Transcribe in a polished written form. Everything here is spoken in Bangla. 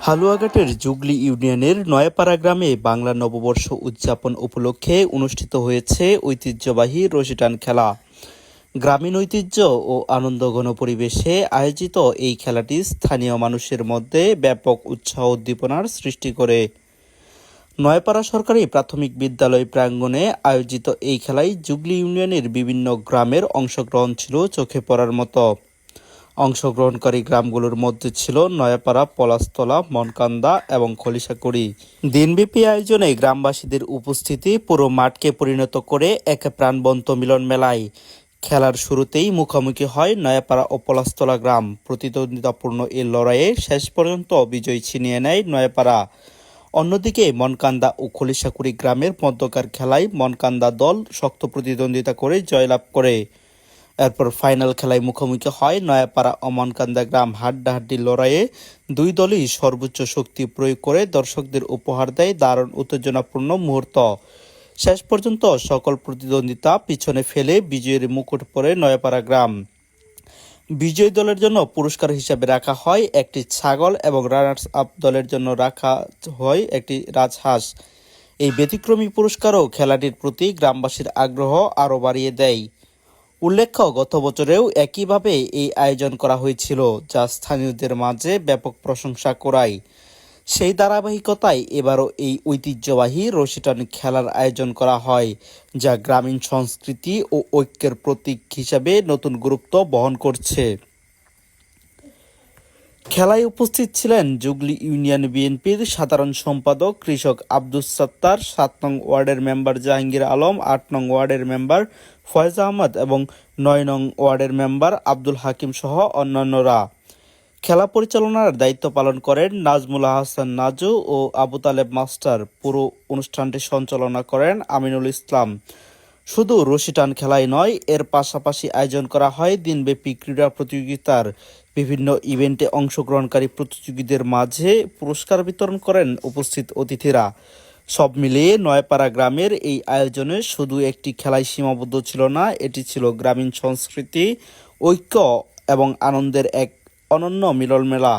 হালুয়াঘাটের জুগলি ইউনিয়নের নয়াপাড়া গ্রামে বাংলা নববর্ষ উদযাপন উপলক্ষে অনুষ্ঠিত হয়েছে ঐতিহ্যবাহী রশি টান খেলা। গ্রামীণ ঐতিহ্য ও আনন্দঘন পরিবেশে আয়োজিত এই খেলাটি স্থানীয় মানুষের মধ্যে ব্যাপক উৎসাহ উদ্দীপনার সৃষ্টি করে। নয়াপাড়া সরকারি প্রাথমিক বিদ্যালয় প্রাঙ্গণে আয়োজিত এই খেলায় জুগলি ইউনিয়নের বিভিন্ন গ্রামের অংশগ্রহণ ছিল চোখে পড়ার মতো। অংশগ্রহণকারী গ্রামগুলোর মধ্যে ছিল নয়াপাড়া, পলাশতলা, মনকান্দা এবং খলিশাকুড়ি। দিনব্যাপী আয়োজনে গ্রামবাসীদের উপস্থিতি পুরো মাঠকে পরিণত করে এক প্রাণবন্ত মিলন মেলায়। খেলার শুরুতেই মুখোমুখি হয় নয়াপাড়া ও পলাশতলা গ্রাম। প্রতিদ্বন্দ্বিতাপূর্ণ এই লড়াইয়ে শেষ পর্যন্ত বিজয় ছিনিয়ে নেয় নয়াপাড়া। অন্যদিকে মনকান্দা ও খলিশাকুড়ি গ্রামের মধ্যকার খেলায় মনকান্দা দল শক্ত প্রতিদ্বন্দ্বিতা করে জয়লাভ করে। এরপর ফাইনাল খেলায় মুখোমুখি হয় নয়াপাড়া ও মনকান্দা গ্রাম। হাড্ডাহাড্ডি লড়াইয়ে দুই দলই সর্বোচ্চ শক্তি প্রয়োগ করে দর্শকদের উপহার দেয় দারুণ উত্তেজনাপূর্ণ মুহূর্ত। শেষ পর্যন্ত সকল প্রতিদ্বন্দ্বিতা পিছনে ফেলে বিজয়ের মুকুট পড়ে নয়াপাড়া গ্রাম। বিজয়ী দলের জন্য পুরস্কার হিসাবে রাখা হয় একটি ছাগল এবং রানার্স আপ দলের জন্য রাখা হয় একটি রাজহাঁস। এই ব্যতিক্রমী পুরস্কারও খেলাটির প্রতি গ্রামবাসীর আগ্রহ আরও বাড়িয়ে দেয়। উল্লেখ্য, গত বছরেও একইভাবে এই আয়োজন করা হয়েছিল, যা স্থানীয়দের মাঝে ব্যাপক প্রশংসা কুড়ায়। সেই ধারাবাহিকতায় এবারও এই ঐতিহ্যবাহী রশি টান খেলার আয়োজন করা হয়, যা গ্রামীণ সংস্কৃতি ও ঐক্যের প্রতীক হিসাবে নতুন গুরুত্ব বহন করছে। খেলায় উপস্থিত ছিলেন জুগলি ইউনিয়ন বিএনপির সাধারণ সম্পাদক কৃষক আব্দুস সাত্তার, ৭ নং ওয়ার্ডের মেম্বার জাহাঙ্গীর আলম, ৮ নং ওয়ার্ডের মেম্বার ফয়েজ আহমদ এবং ৯ নং ওয়ার্ডের মেম্বার আব্দুল হাকিম সহ অন্যান্যরা। খেলা পরিচালনার দায়িত্ব পালন করেন নাজমুল হাসান নাজু ও আবু তালেব মাস্টার। পুরো অনুষ্ঠানটি সঞ্চালনা করেন আমিনুল ইসলাম। শুধু রশি টান খেলাই নয়, এর পাশাপাশি আয়োজন করা হয় দিনব্যাপী ক্রীড়া প্রতিযোগিতার। বিভিন্ন ইভেন্টে অংশগ্রহণকারী প্রতিযোগীদের মাঝে পুরস্কার বিতরণ করেন উপস্থিত অতিথিরা। সব মিলিয়ে নয়াপাড়া গ্রামের এই আয়োজনে শুধু একটি খেলায় সীমাবদ্ধ ছিল না, এটি ছিল গ্রামীণ সংস্কৃতি, ঐক্য এবং আনন্দের এক অনন্য মিলন মেলা।